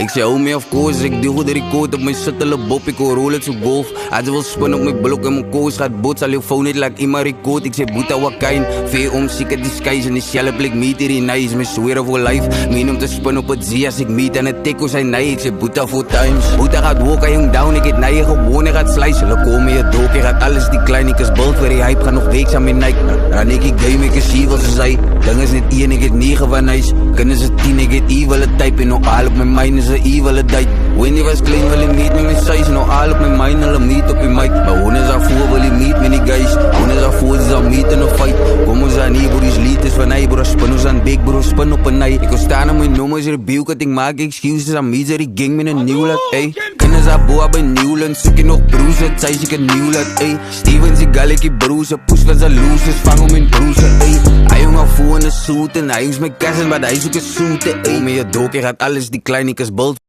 Ik zei, hou me of course, ik duw de record op mijn suttele bop, ik hoor rol het zo golf. Als je wil spinnen op mijn blok en mijn koos gaat bots, al je phone niet like in mijn record. Ik zei, boeta wakijn, veel om ziek at disguise en die shell blik meet hier in nice. Me swear for life, meen om te spinnen op het zee als ik meet en het tikko zijn nee. Ik zei, boeta voor times, boeta gaat walken, jong down, ik het nee gewoon, ik gaat slice. Hulle komen je dook, je gaat alles die klein, ik is bult voor die hype, ga nog weeks aan mijn Nike. Dan ik game, ik is evil, ze zei, ding is net 1, ik het 9 van nice. Kunnen ze 10, ik het evil type, en nog al op mijn mind is een evil date. When die was klein, wil je meet met mijn size, nog al op mijn mind, hulle meet op je mic. Maar hoe is dat voor, wil je meet met die guys? Hoe is dat voor, ze zal meet in een fight. Kom ons aan hier, broer, lied is van hij, broer, spin ons aan big, broer, spin op een nij. Ik wil staan aan mijn nummers, review, kat ik maak excuses aan mij, die gang met een nieuw laat, ey. Kunnen ze boa bij Newland, zoek je nog broers, het zei ik een nieuw laat, ey. Stevens, ik gal ik je broers, push van zijn losers, vang om in broers, ey. Hij jong al voor in de suit en hij jongs mijn kassen, maar hij zoekt een suit, ey. Met je dook, je gaat alles die klein, ik is bult.